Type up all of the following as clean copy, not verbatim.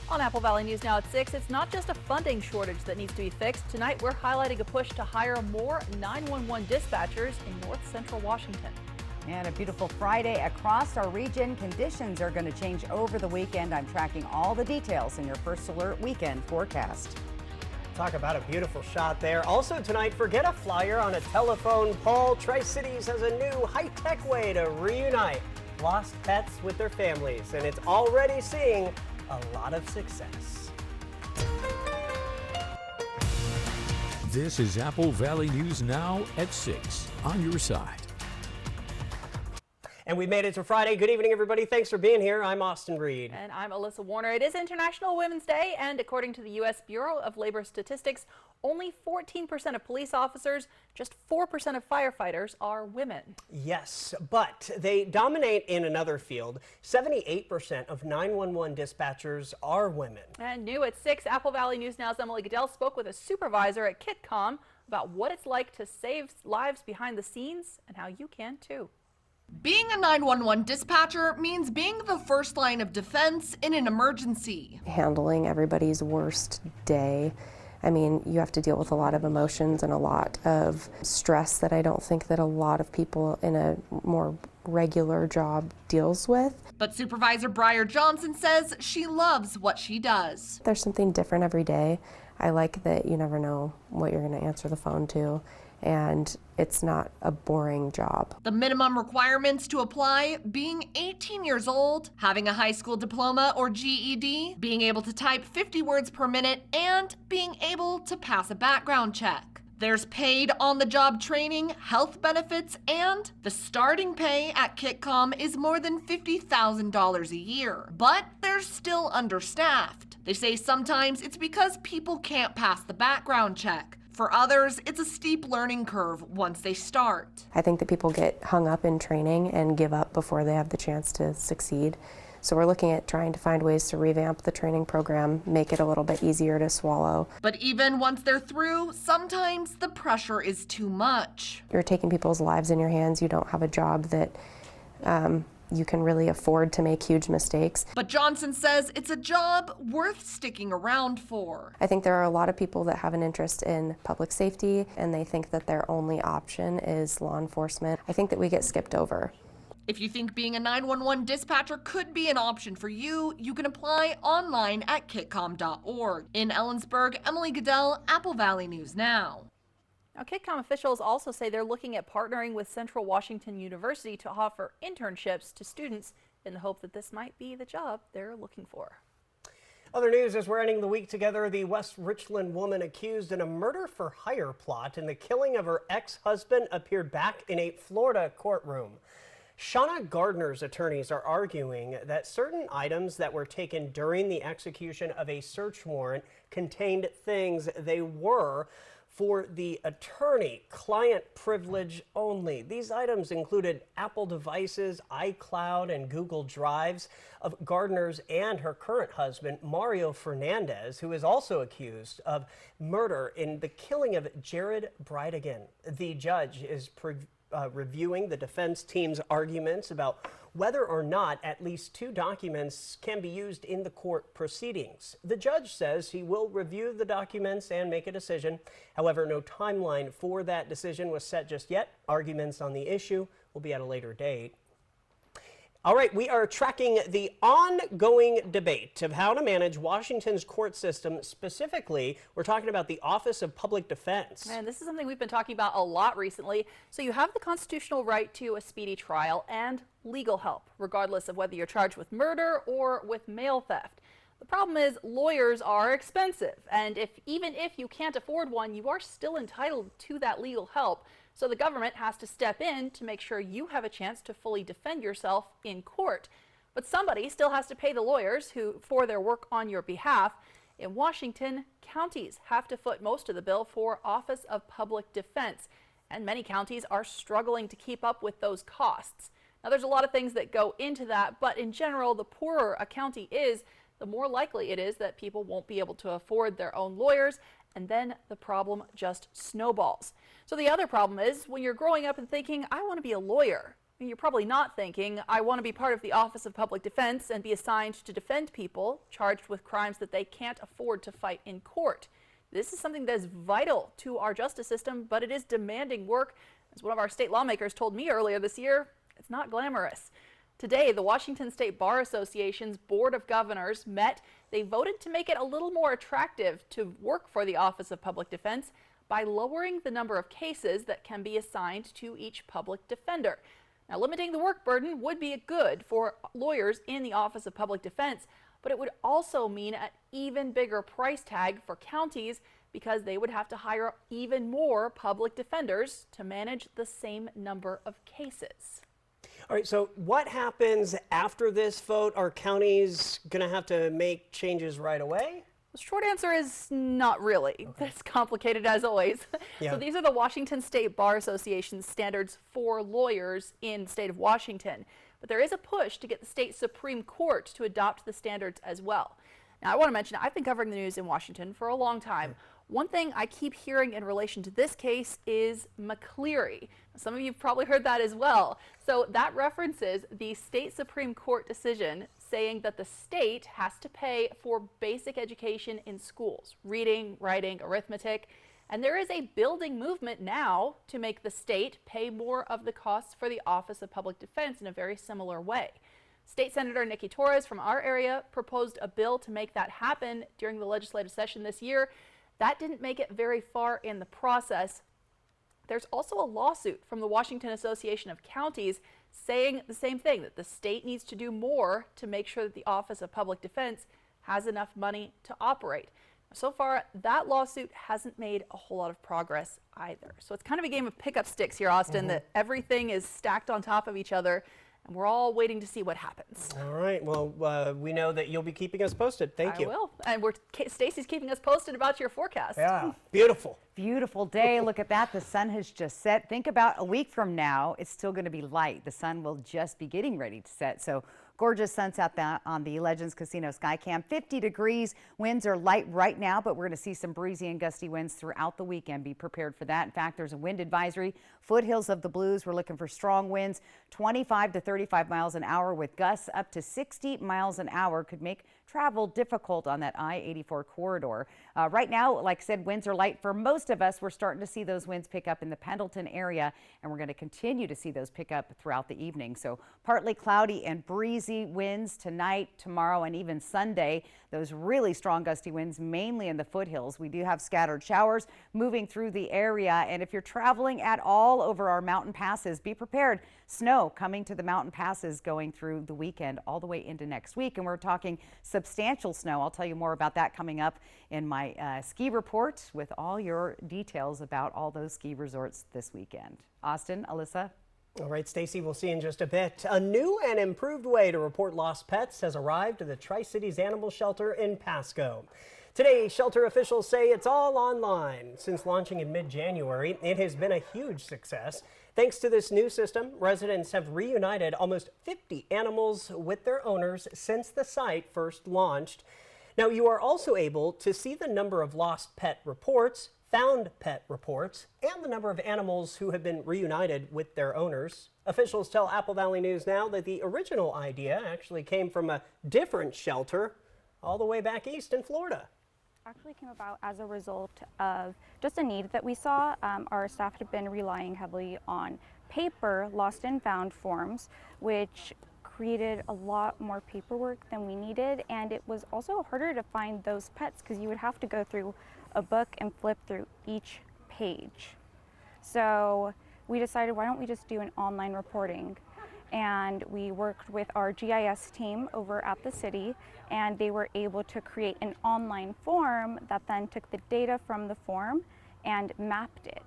On Apple Valley News Now at 6, it's not just a funding shortage that needs to be fixed. Tonight, we're highlighting a push to hire more 911 dispatchers in north central Washington. And a beautiful Friday across our region. Conditions are going to change over the weekend. I'm tracking all the details in your First Alert weekend forecast. Talk about a beautiful shot there. Also tonight, forget a flyer on a telephone pole. Tri-Cities has a new high-tech way to reunite lost pets with their families, and it's already seeing a lot of success. This is Apple Valley News Now at 6 on your side. And we made it to Friday. Good evening, everybody. Thanks for being here. I'm Austin Reed. And I'm Alyssa Warner. It is International Women's Day, and according to the U.S. Bureau of Labor Statistics, only 14% of police officers, just 4% of firefighters are women. Yes, but they dominate in another field. 78% of 911 dispatchers are women. And new at 6, Apple Valley News Now's Emily Goodell spoke with a supervisor at KitCom about what it's like to save lives behind the scenes and how you can too. Being a 911 dispatcher means being the first line of defense in an emergency. Handling everybody's worst day. I mean, you have to deal with a lot of emotions and a lot of stress that I don't think that a lot of people in a more regular job deals with. But Supervisor Briar Johnson says she loves what she does. There's something different every day. I like that you never know what you're going to answer the phone to, and it's not a boring job. The minimum requirements to apply: being 18 years old, having a high school diploma or GED, being able to type 50 words per minute, and being able to pass a background check. There's paid on-the-job training, health benefits, and the starting pay at KitCom is more than $50,000 a year. But they're still understaffed. They say sometimes it's because people can't pass the background check. For others, it's a steep learning curve once they start. I think that people get hung up in training and give up before they have the chance to succeed. So we're looking at trying to find ways to revamp the training program, make it a little bit easier to swallow. But even once they're through, sometimes the pressure is too much. You're taking people's lives in your hands. You don't have a job that you can really afford to make huge mistakes. But Johnson says it's a job worth sticking around for. I think there are a lot of people that have an interest in public safety, and they think that their only option is law enforcement. I think that we get skipped over. If you think being a 911 dispatcher could be an option for you, you can apply online at kitcom.org. In Ellensburg, Emily Goodell, Apple Valley News Now. Now, KitCom officials also say they're looking at partnering with Central Washington University to offer internships to students in the hope that this might be the job they're looking for. Other news as we're ending the week together, the West Richland woman accused in a murder-for-hire plot and the killing of her ex-husband appeared back in a Florida courtroom. Shauna Gardner's attorneys are arguing that certain items that were taken during the execution of a search warrant contained things they were for the attorney, client privilege only. These items included Apple devices, iCloud, and Google Drives of Gardner's and her current husband, Mario Fernandez, who is also accused of murder in the killing of Jared Bridegan. The judge is reviewing the defense team's arguments about whether or not at least 2 documents can be used in the court proceedings. The judge says he will review the documents and make a decision. However, no timeline for that decision was set just yet. Arguments on the issue will be at a later date. All right, we are tracking the ongoing debate of how to manage Washington's court system. Specifically, we're talking about the Office of Public Defense. And this is something we've been talking about a lot recently. So you have the constitutional right to a speedy trial and legal help, regardless of whether you're charged with murder or with mail theft. The problem is lawyers are expensive, and even if you can't afford one, you are still entitled to that legal help. So the government has to step in to make sure you have a chance to fully defend yourself in court. But somebody still has to pay the lawyers for their work on your behalf. In Washington, counties have to foot most of the bill for Office of Public Defense, and many counties are struggling to keep up with those costs. Now, there's a lot of things that go into that, but in general, the poorer a county is, the more likely it is that people won't be able to afford their own lawyers, and then the problem just snowballs. So the other problem is when you're growing up and thinking, I want to be a lawyer, You're probably not thinking, I want to be part of the Office of Public Defense and be assigned to defend people charged with crimes that they can't afford to fight in court. This is something that is vital to our justice system, but it is demanding work. As one of our state lawmakers told me earlier this year, it's not glamorous. Today, the Washington State Bar Association's Board of Governors met. They voted to make it a little more attractive to work for the Office of Public Defense by lowering the number of cases that can be assigned to each public defender. Now, limiting the work burden would be good for lawyers in the Office of Public Defense, but it would also mean an even bigger price tag for counties because they would have to hire even more public defenders to manage the same number of cases. All right, so what happens after this vote? Are counties going to have to make changes right away? The short answer is not really. Okay. It's complicated as always. Yeah. So these are the Washington State Bar Association's standards for lawyers in the state of Washington. But there is a push to get the state Supreme Court to adopt the standards as well. Now, I want to mention, I've been covering the news in Washington for a long time. One thing I keep hearing in relation to this case is McCleary. Some of you have probably heard that as well. So that references the state Supreme Court decision saying that the state has to pay for basic education in schools, reading, writing, arithmetic. And there is a building movement now to make the state pay more of the costs for the Office of Public Defense in a very similar way. State Senator Nikki Torres from our area proposed a bill to make that happen during the legislative session this year. That didn't make it very far in the process. There's also a lawsuit from the Washington Association of Counties saying the same thing, that the state needs to do more to make sure that the Office of Public Defense has enough money to operate. So far, that lawsuit hasn't made a whole lot of progress either. So it's kind of a game of pick up sticks here, Austin, that everything is stacked on top of each other. And we're all waiting to see what happens. All right. Well, we know that you'll be keeping us posted. Thank you. I will. And Stacy's keeping us posted about your forecast. Yeah. Beautiful. Beautiful day. Look at that. The sun has just set. Think about a week from now, it's still going to be light. The sun will just be getting ready to set. So gorgeous sunset on the Legends Casino Skycam. 50 degrees. Winds are light right now, but we're going to see some breezy and gusty winds throughout the weekend. Be prepared for that. In fact, there's a wind advisory. Foothills of the Blues, we're looking for strong winds, 25 to 35 miles an hour with gusts up to 60 miles an hour. Could make travel difficult on that I-84 corridor. Right now, like I said, winds are light for most of us. We're starting to see those winds pick up in the Pendleton area, and we're going to continue to see those pick up throughout the evening. So partly cloudy and breezy winds tonight, tomorrow, and even Sunday. Those really strong gusty winds mainly in the foothills. We do have scattered showers moving through the area, and if you're traveling at all over our mountain passes, be prepared. Snow coming to the mountain passes going through the weekend all the way into next week, and we're talking substantial snow. I'll tell you more about that coming up in my ski report with all your details about all those ski resorts this weekend. Austin, Alyssa. All right, Stacy, we'll see you in just a bit. A new and improved way to report lost pets has arrived at the Tri-Cities Animal Shelter in Pasco. Today, shelter officials say it's all online. Since launching in mid-January, it has been a huge success. Thanks to this new system, residents have reunited almost 50 animals with their owners since the site first launched. Now, you are also able to see the number of lost pet reports, found pet reports, and the number of animals who have been reunited with their owners. Officials tell Apple Valley News Now that the original idea actually came from a different shelter all the way back east in Florida. Actually came about as a result of just a need that we saw. Our staff had been relying heavily on paper lost and found forms, which created a lot more paperwork than we needed, and it was also harder to find those pets because you would have to go through a book and flip through each page. So we decided, why don't we just do an online reporting? And we worked with our GIS team over at the city, and they were able to create an online form that then took the data from the form and mapped it.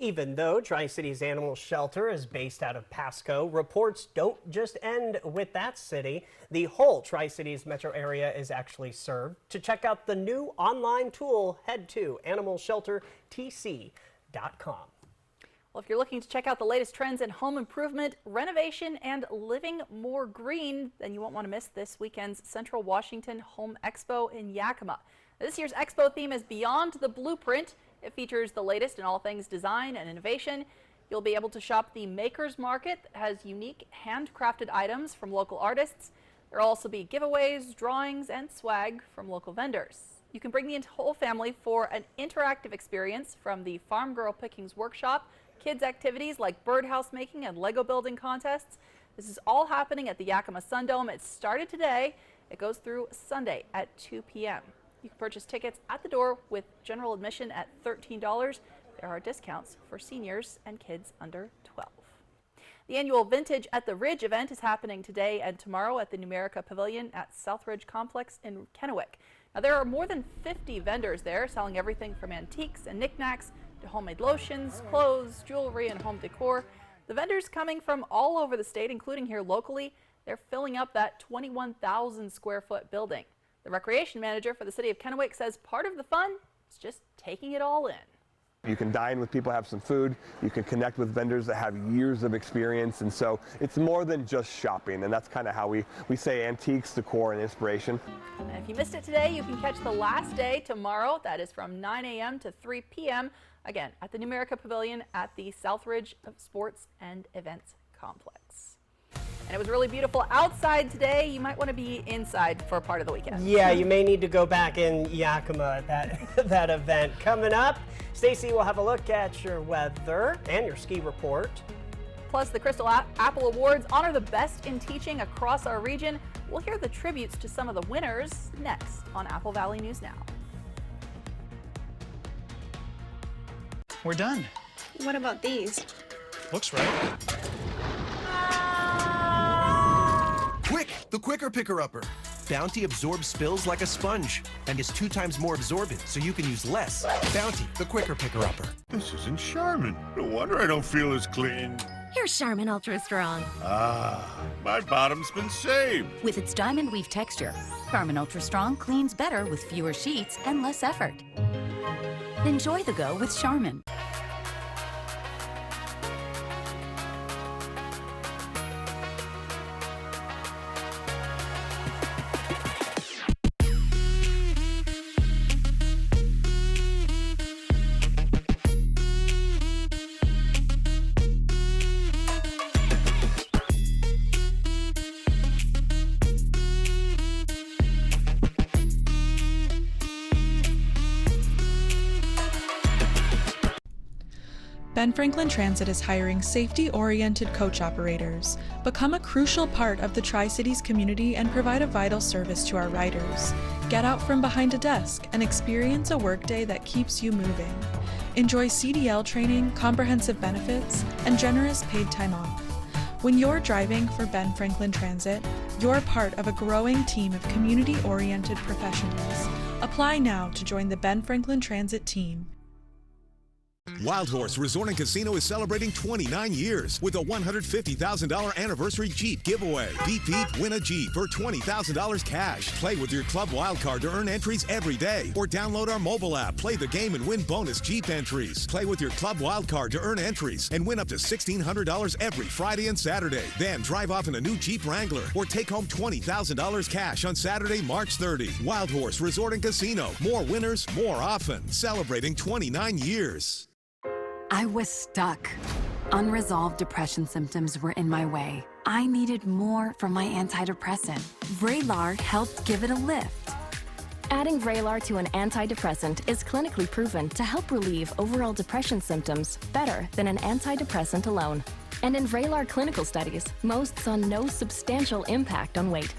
Even though Tri-Cities Animal Shelter is based out of Pasco, reports don't just end with that city. The whole Tri-Cities metro area is actually served. To check out the new online tool, head to animalsheltertc.com. Well, if you're looking to check out the latest trends in home improvement, renovation, and living more green, then you won't want to miss this weekend's Central Washington Home Expo in Yakima. This year's expo theme is Beyond the Blueprint. It features the latest in all things design and innovation. You'll be able to shop the Makers Market that has unique handcrafted items from local artists. There will also be giveaways, drawings, and swag from local vendors. You can bring the whole family for an interactive experience from the Farm Girl Pickings Workshop, kids' activities like birdhouse making and Lego building contests. This is all happening at the Yakima Sun Dome. It started today. It goes through Sunday at 2 p.m. You can purchase tickets at the door with general admission at $13. There are discounts for seniors and kids under 12. The annual Vintage at the Ridge event is happening today and tomorrow at the Numerica Pavilion at Southridge Complex in Kennewick. Now, there are more than 50 vendors there selling everything from antiques and knickknacks to homemade lotions, clothes, jewelry, and home decor. The vendors coming from all over the state, including here locally, they're filling up that 21,000 square foot building. The recreation manager for the city of Kennewick says part of the fun is just taking it all in. You can dine with people, have some food. You can connect with vendors that have years of experience. And so it's more than just shopping. And that's kind of how we say antiques, decor, and inspiration. And if you missed it today, you can catch the last day tomorrow. That is from 9 a.m. to 3 p.m. Again, at the Numerica Pavilion at the Southridge Sports and Events Complex. And it was really beautiful outside today. You might want to be inside for a part of the weekend. Yeah, you may need to go back in Yakima at that event. Coming up, Stacy will have a look at your weather and your ski report. Plus, the Crystal Apple Awards honor the best in teaching across our region. We'll hear the tributes to some of the winners next on Apple Valley News Now. We're done. What about these? Looks right. Quick, the quicker picker-upper. Bounty absorbs spills like a sponge and is 2 times more absorbent, so you can use less. Bounty, the quicker picker-upper. This isn't Charmin. No wonder I don't feel as clean. Here's Charmin Ultra Strong. Ah, my bottom's been saved. With its diamond weave texture, Charmin Ultra Strong cleans better with fewer sheets and less effort. Enjoy the go with Charmin. Ben Franklin Transit is hiring safety-oriented coach operators. Become a crucial part of the Tri-Cities community and provide a vital service to our riders. Get out from behind a desk and experience a workday that keeps you moving. Enjoy CDL training, comprehensive benefits, and generous paid time off. When you're driving for Ben Franklin Transit, you're part of a growing team of community-oriented professionals. Apply now to join the Ben Franklin Transit team. Wild Horse Resort and Casino is celebrating 29 years with a $150,000 anniversary Jeep giveaway. Beep beep, win a Jeep for $20,000 cash. Play with your Club Wild Card to earn entries every day. Or download our mobile app, play the game and win bonus Jeep entries. Play with your Club Wild Card to earn entries and win up to $1,600 every Friday and Saturday. Then drive off in a new Jeep Wrangler or take home $20,000 cash on Saturday, March 30. Wild Horse Resort and Casino. More winners, more often. Celebrating 29 years. I was stuck. Unresolved depression symptoms were in my way. I needed more from my antidepressant. Vraylar helped give it a lift. Adding Vraylar to an antidepressant is clinically proven to help relieve overall depression symptoms better than an antidepressant alone. And in Vraylar clinical studies, most saw no substantial impact on weight.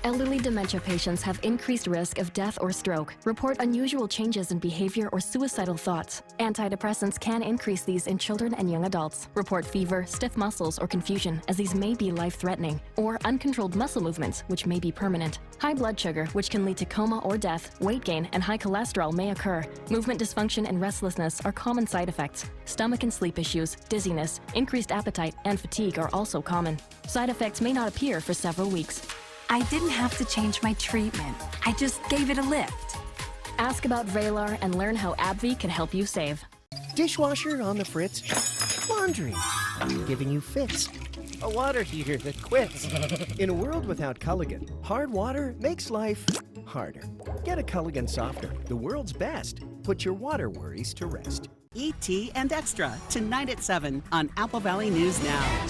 Elderly dementia patients have increased risk of death or stroke, report unusual changes in behavior or suicidal thoughts. Antidepressants can increase these in children and young adults, report fever, stiff muscles, or confusion, as these may be life-threatening, or uncontrolled muscle movements, which may be permanent. High blood sugar, which can lead to coma or death, weight gain, and high cholesterol may occur. Movement dysfunction and restlessness are common side effects. Stomach and sleep issues, dizziness, increased appetite, and fatigue are also common. Side effects may not appear for several weeks. I didn't have to change my treatment. I just gave it a lift. Ask about Vraylar and learn how AbbVie can help you save. Dishwasher on the fritz. Laundry giving you fits. A water heater that quits. In a world without Culligan, hard water makes life harder. Get a Culligan softener, the world's best. Put your water worries to rest. ET and Extra, tonight at 7 on Apple Valley News Now.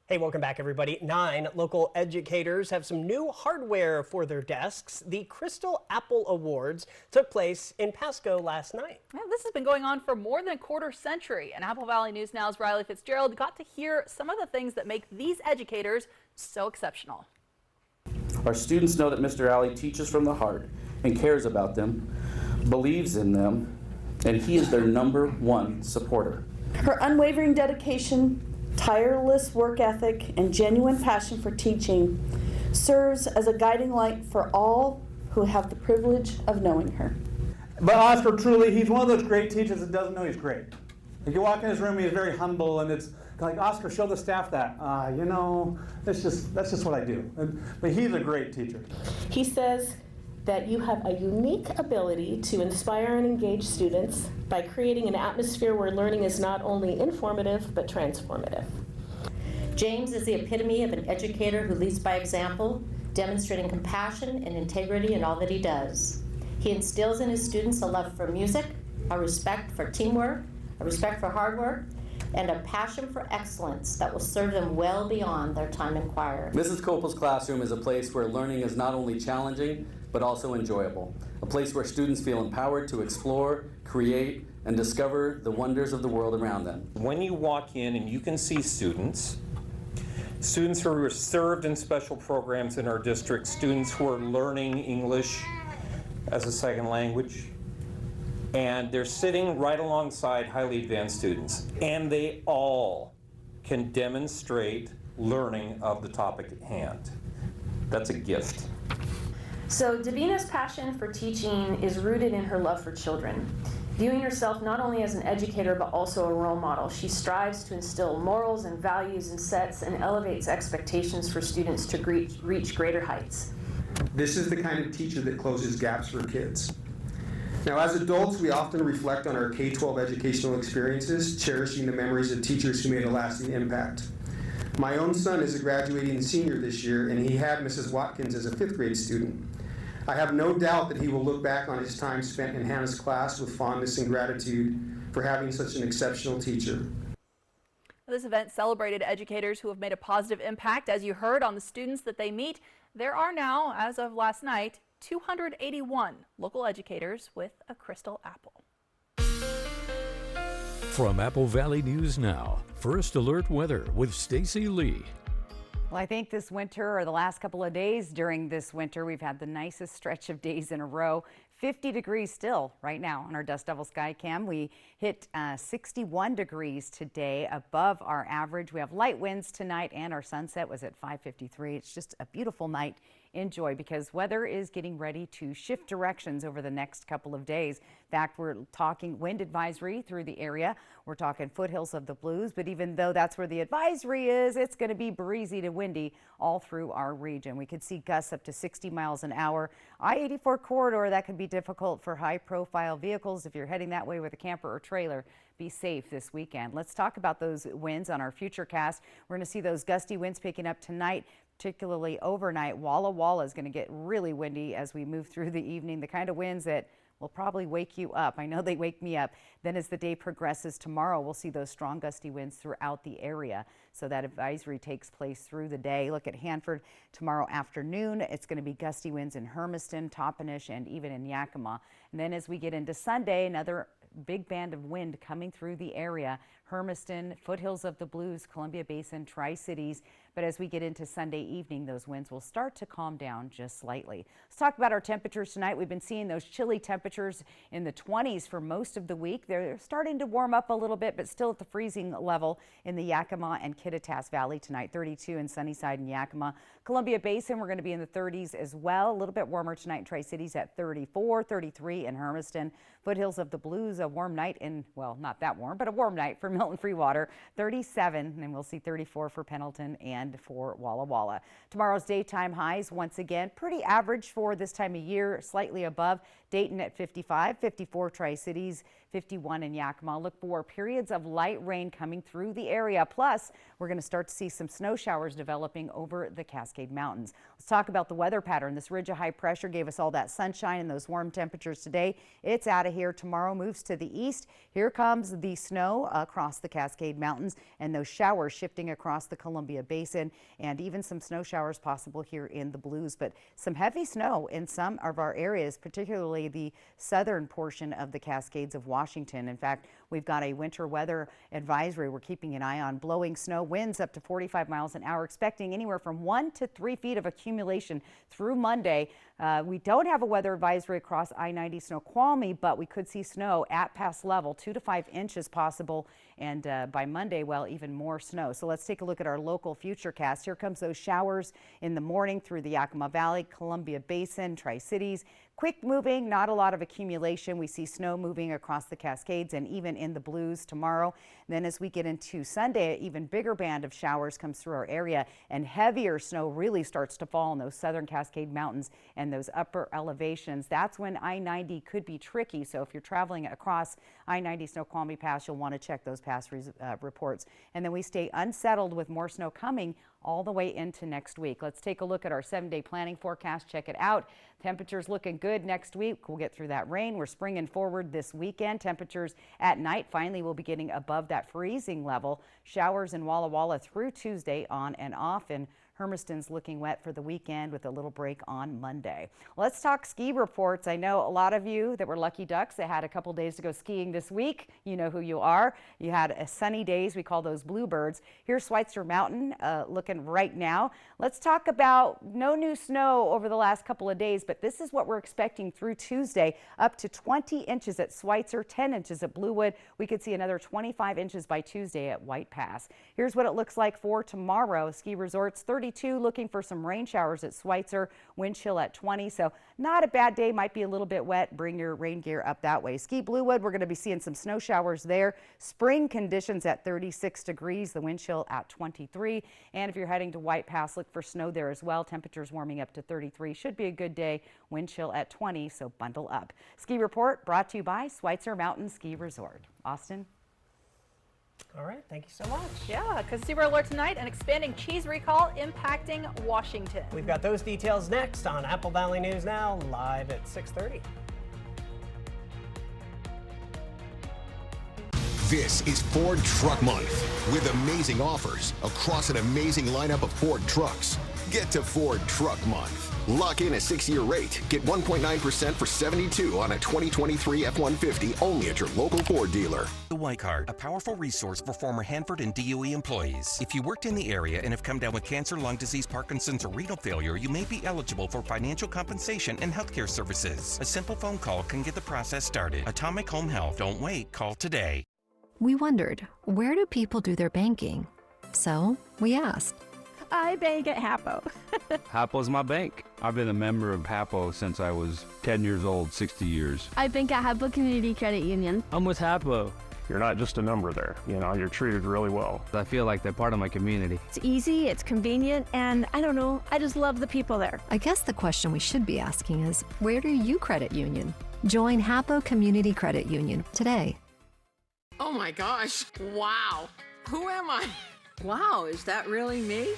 Hey, welcome back, everybody. 9 local educators have some new hardware for their desks. The Crystal Apple Awards took place in Pasco last night. Well, this has been going on for more than a quarter century, and Apple Valley News Now's Riley Fitzgerald got to hear some of the things that make these educators so exceptional. Our students know that Mr. Alley teaches from the heart and cares about them, believes in them, and he is their #1 supporter. Her unwavering dedication, tireless work ethic, and genuine passion for teaching serves as a guiding light for all who have the privilege of knowing her. But Oscar, truly, he's one of those great teachers that doesn't know he's great. If you walk in his room, he's very humble, and it's like, Oscar, show the staff that. You know, that's just what I do. But he's a great teacher. He says that you have a unique ability to inspire and engage students by creating an atmosphere where learning is not only informative, but transformative. James is the epitome of an educator who leads by example, demonstrating compassion and integrity in all that he does. He instills in his students a love for music, a respect for teamwork, a respect for hard work, and a passion for excellence that will serve them well beyond their time in choir. Mrs. Copel's classroom is a place where learning is not only challenging, but also enjoyable. A place where students feel empowered to explore, create, and discover the wonders of the world around them. When you walk in and you can see students who are served in special programs in our district, students who are learning English as a second language, and they're sitting right alongside highly advanced students, and they all can demonstrate learning of the topic at hand. That's a gift. So Davina's passion for teaching is rooted in her love for children. Viewing herself not only as an educator but also a role model, she strives to instill morals and values and sets and elevates expectations for students to reach greater heights. This is the kind of teacher that closes gaps for kids. Now, as adults, we often reflect on our K-12 educational experiences, cherishing the memories of teachers who made a lasting impact. My own son is a graduating senior this year, and he had Mrs. Watkins as a 5th grade student. I have no doubt that he will look back on his time spent in Hannah's class with fondness and gratitude for having such an exceptional teacher. This event celebrated educators who have made a positive impact. As you heard on the students that they meet, there are now, as of last night, 281 local educators with a Crystal Apple. From Apple Valley News Now, First Alert Weather with Stacy Lee. Well, I think this winter, or the last couple of days during this winter, we've had the nicest stretch of days in a row. 50 degrees still right now on our Dust Devil Sky Cam. We hit 61 degrees today, above our average. We have light winds tonight, and our sunset was at 5:53. It's just a beautiful night. Enjoy, because weather is getting ready to shift directions over the next couple of days. In fact, we're talking wind advisory through the area. We're talking foothills of the Blues, but even though that's where the advisory is, it's going to be breezy to windy all through our region. We could see gusts up to 60 miles an hour. I-84 corridor, that could be difficult for high-profile vehicles. If you're heading that way with a camper or trailer, be safe this weekend. Let's talk about those winds on our Futurecast. We're going to see those gusty winds picking up tonight, particularly overnight. Walla Walla is going to get really windy as we move through the evening, the kind of winds that will probably wake you up. I know they wake me up. Then as the day progresses tomorrow, we'll see those strong gusty winds throughout the area. So that advisory takes place through the day. Look at Hanford tomorrow afternoon. It's going to be gusty winds in Hermiston, Toppenish, and even in Yakima. And then as we get into Sunday, another big band of wind coming through the area. Hermiston, foothills of the Blues, Columbia Basin, Tri-Cities. But as we get into Sunday evening, those winds will start to calm down just slightly. Let's talk about our temperatures tonight. We've been seeing those chilly temperatures in the 20s for most of the week. They're starting to warm up a little bit, but still at the freezing level in the Yakima and Kittitas Valley tonight. 32 in Sunnyside and Yakima. Columbia Basin, we're going to be in the 30s as well. A little bit warmer tonight in Tri-Cities at 34, 33 in Hermiston. Foothills of the Blues, a warm night in, well, not that warm, but a warm night for Milton Freewater. 37, and we'll see 34 for Pendleton and for Walla Walla. Tomorrow's daytime highs, once again, pretty average for this time of year, slightly above. Dayton at 55, 54 Tri-Cities, 51 in Yakima. Look for periods of light rain coming through the area. Plus, we're going to start to see some snow showers developing over the Cascade Mountains. Let's talk about the weather pattern. This ridge of high pressure gave us all that sunshine and those warm temperatures today. It's out of here. Tomorrow moves to the east. Here comes the snow across the Cascade Mountains and those showers shifting across the Columbia Basin, and even some snow showers possible here in the Blues. But some heavy snow in some of our areas, particularly the southern portion of the Cascades of Washington. In fact, we've got a winter weather advisory we're keeping an eye on. Blowing snow, winds up to 45 miles an hour, expecting anywhere from 1 to 3 feet of accumulation through Monday. We don't have a weather advisory across I-90 Snoqualmie, but we could see snow at pass level, 2 to 5 inches possible. And by Monday, well, even more snow. So let's take a look at our local futurecast. Here comes those showers in the morning through the Yakima Valley, Columbia Basin, Tri-Cities. Quick moving, not a lot of accumulation. We see snow moving across the Cascades and even in the Blues tomorrow. Then as we get into Sunday, an even bigger band of showers comes through our area, and heavier snow really starts to fall in those southern Cascade Mountains and those upper elevations. That's when I-90 could be tricky. So if you're traveling across I-90 Snoqualmie Pass, you'll want to check those pass reports. And then we stay unsettled with more snow coming all the way into next week. Let's take a look at our 7-day planning forecast. Check it out. Temperatures looking good next week. We'll get through that rain. We're springing forward this weekend. Temperatures at night finally will be getting above that freezing level. Showers in Walla Walla through Tuesday on and off, and Hermiston's looking wet for the weekend with a little break on Monday. Let's talk ski reports. I know a lot of you that were lucky ducks that had a couple days to go skiing this week. You know who you are. You had a sunny days. We call those bluebirds. Here's Schweitzer Mountain looking right now. Let's talk about no new snow over the last couple of days, but this is what we're expecting through Tuesday. Up to 20 inches at Schweitzer, 10 inches at Bluewood. We could see another 25 inches by Tuesday at White Pass. Here's what it looks like for tomorrow. Ski resorts 32, looking for some rain showers at Schweitzer, wind chill at 20. So not a bad day, might be a little bit wet. Bring your rain gear up that way. Ski Bluewood, we're going to be seeing some snow showers there. Spring conditions at 36 degrees, the wind chill at 23. And if you're heading to White Pass, look for snow there as well. Temperatures warming up to 33. Should be a good day. Wind chill at 20, so bundle up. Ski report brought to you by Schweitzer Mountain Ski Resort. Austin? All right, thank you so much. Yeah, consumer alert tonight, an expanding cheese recall impacting Washington. We've got those details next on Apple Valley News Now, live at 6:30. This is Ford Truck Month with amazing offers across an amazing lineup of Ford trucks. Get to Ford Truck Month. Lock in a 6-year rate. Get 1.9% for 72 on a 2023 F-150 only at your local Ford dealer. The White Card, a powerful resource for former Hanford and DOE employees. If you worked in the area and have come down with cancer, lung disease, Parkinson's, or renal failure, you may be eligible for financial compensation and healthcare services. A simple phone call can get the process started. Atomic Home Health. Don't wait. Call today. We wondered, where do people do their banking? So we asked. I bank at Hapo. Hapo's my bank. I've been a member of Hapo since I was 10 years old, 60 years. I bank at Hapo Community Credit Union. I'm with Hapo. You're not just a number there. You know, you're treated really well. I feel like they're part of my community. It's easy, it's convenient, and I don't know, I just love the people there. I guess the question we should be asking is, where do you credit union? Join Hapo Community Credit Union today. Oh my gosh, wow. Who am I? Wow, is that really me?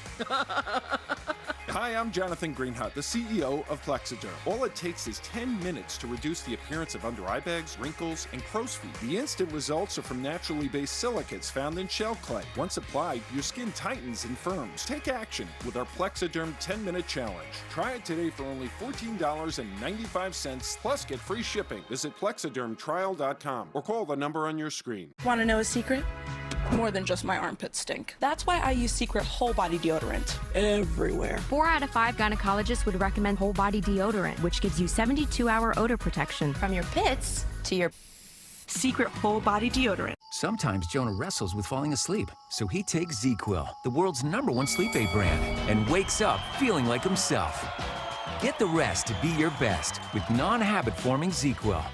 Hi, I'm Jonathan Greenhut, the CEO of Plexiderm. All it takes is 10 minutes to reduce the appearance of under eye bags, wrinkles, and crow's feet. The instant results are from naturally based silicates found in shell clay. Once applied, your skin tightens and firms. Take action with our Plexiderm 10-minute challenge. Try it today for only $14.95, plus get free shipping. Visit plexidermtrial.com or call the number on your screen. Want to know a secret? More than just my armpits stink. That's why I use Secret Whole Body Deodorant everywhere. 4 out of 5 gynecologists would recommend Whole Body Deodorant, which gives you 72-hour odor protection from your pits to your... Secret Whole Body Deodorant. Sometimes Jonah wrestles with falling asleep, so he takes ZzzQuil, the world's #1 sleep aid brand, and wakes up feeling like himself. Get the rest to be your best with non-habit-forming ZzzQuil.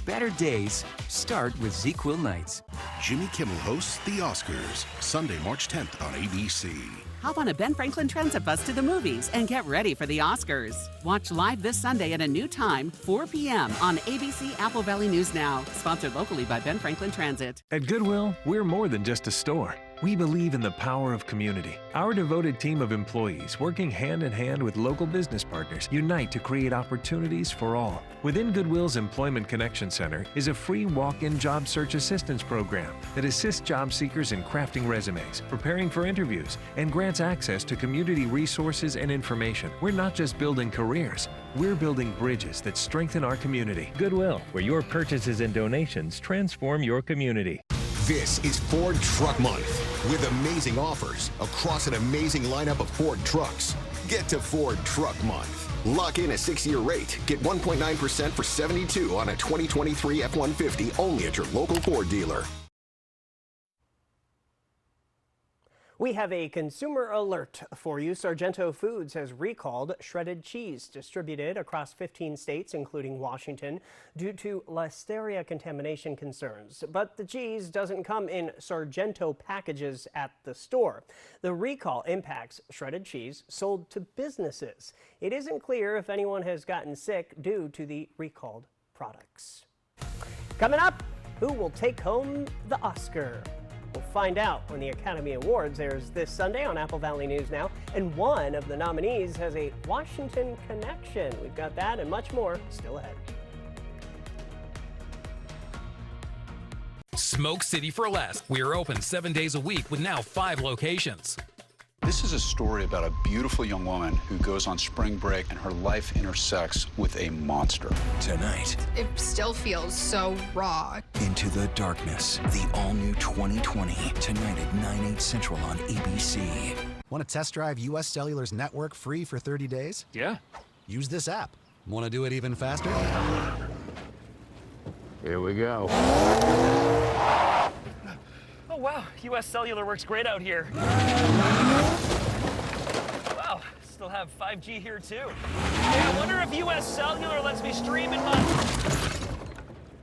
Better days start with ZzzQuil nights. Jimmy Kimmel hosts the Oscars, Sunday, March 10th on ABC. hop on a Ben Franklin Transit bus to the movies and get ready for the Oscars. Watch live this Sunday at a new time, 4 p.m. on ABC Apple Valley News Now. Sponsored locally by Ben Franklin Transit. At Goodwill, we're more than just a store. We believe in the power of community. Our devoted team of employees, working hand in hand with local business partners, unite to create opportunities for all. Within Goodwill's Employment Connection Center is a free walk-in job search assistance program that assists job seekers in crafting resumes, preparing for interviews, and grants access to community resources and information. We're not just building careers, we're building bridges that strengthen our community. Goodwill, where your purchases and donations transform your community. This is Ford Truck Month with amazing offers across an amazing lineup of Ford trucks. Get to Ford Truck Month. Lock in a 6-year rate. Get 1.9% for 72 on a 2023 F-150 only at your local Ford dealer. We have a consumer alert for you. Sargento Foods has recalled shredded cheese distributed across 15 states, including Washington, due to Listeria contamination concerns. But the cheese doesn't come in Sargento packages at the store. The recall impacts shredded cheese sold to businesses. It isn't clear if anyone has gotten sick due to the recalled products. Coming up, who will take home the Oscar? We'll find out when the Academy Awards airs this Sunday on Apple Valley News Now, and one of the nominees has a Washington connection. We've got that and much more still ahead. Smoke City for Less. We are open 7 days a week with now 5 locations. This is a story about a beautiful young woman who goes on spring break and her life intersects with a monster. Tonight, it still feels so raw. Into the Darkness, the all-new 2020, tonight at 9/8 Central on ABC. Want to test drive U.S. Cellular's network free for 30 days? Yeah. Use this app. Want to do it even faster? Here we go. Oh, wow. U.S. Cellular works great out here. Wow. Still have 5G here, too. Hey, I wonder if U.S. Cellular lets me stream in my...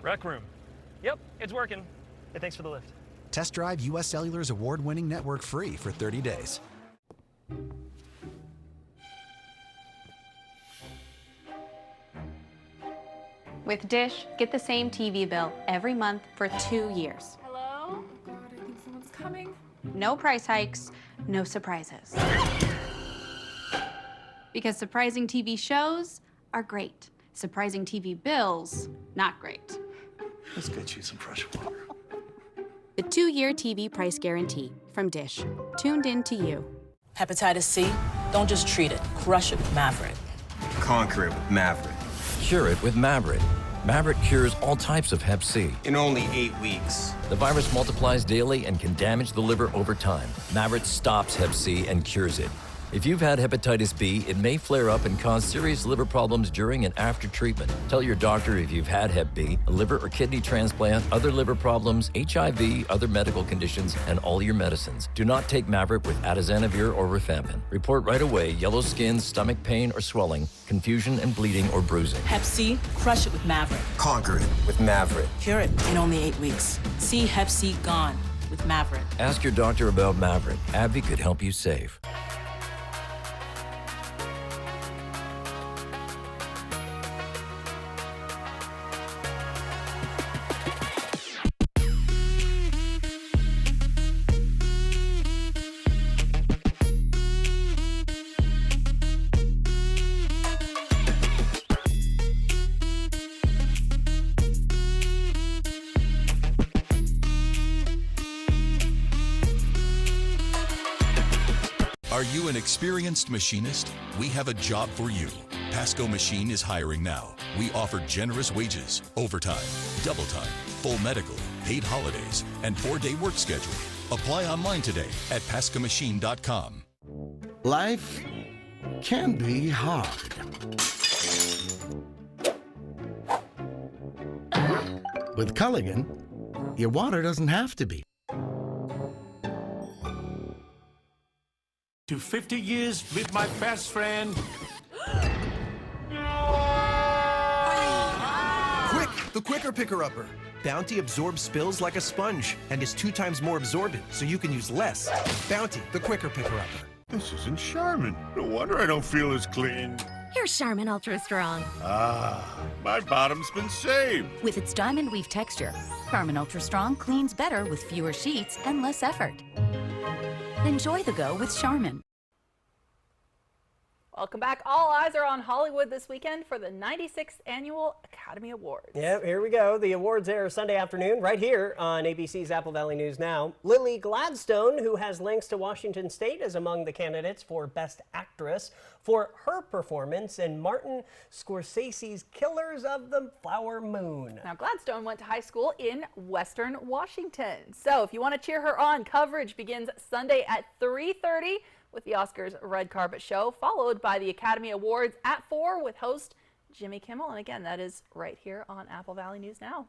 Rec room. Yep, it's working. Hey, thanks for the lift. Test drive U.S. Cellular's award-winning network free for 30 days. With Dish, get the same TV bill every month for 2 years. Hello? Oh God, I think someone's coming. No price hikes, no surprises. Because surprising TV shows are great. Surprising TV bills, not great. Let's get you some fresh water. The 2-year TV price guarantee from Dish. Tuned in to you. Hepatitis C? Don't just treat it. Crush it with Maverick. Conquer it with Maverick. Cure it with Maverick. Maverick cures all types of Hep C. In only 8 weeks. The virus multiplies daily and can damage the liver over time. Maverick stops Hep C and cures it. If you've had hepatitis B, it may flare up and cause serious liver problems during and after treatment. Tell your doctor if you've had Hep B, a liver or kidney transplant, other liver problems, HIV, other medical conditions, and all your medicines. Do not take Maverick with atazanavir or rifampin. Report right away yellow skin, stomach pain or swelling, confusion and bleeding or bruising. Hep C? Crush it with Maverick. Conquer it with Maverick. Cure it in only 8 weeks. See Hep C gone with Maverick. Ask your doctor about Maverick. AbbVie could help you save. Are you an experienced machinist? We have a job for you. Pasco Machine is hiring now. We offer generous wages, overtime, double time, full medical, paid holidays, and 4-day work schedule. Apply online today at pascomachine.com. Life can be hard. With Culligan, your water doesn't have to be. To 50 years with my best friend. Quick, the Quicker Picker-Upper. Bounty absorbs spills like a sponge and is 2 times more absorbent, so you can use less. Bounty, the Quicker Picker-Upper. This isn't Charmin. No wonder I don't feel as clean. Here's Charmin Ultra Strong. Ah, my bottom's been saved. With its diamond weave texture, Charmin Ultra Strong cleans better with fewer sheets and less effort. Enjoy the go with Charmin. Welcome back. All eyes are on Hollywood this weekend for the 96th Annual Academy Awards. Yep, here we go. The awards air Sunday afternoon right here on ABC's Apple Valley News Now. Lily Gladstone, who has links to Washington State, is among the candidates for Best Actress for her performance in Martin Scorsese's Killers of the Flower Moon. Now, Gladstone went to high school in Western Washington. So if you want to cheer her on, coverage begins Sunday at 3:30. with the Oscars red carpet show, followed by the Academy Awards at 4 with host Jimmy Kimmel. And again, that is right here on Apple Valley News Now.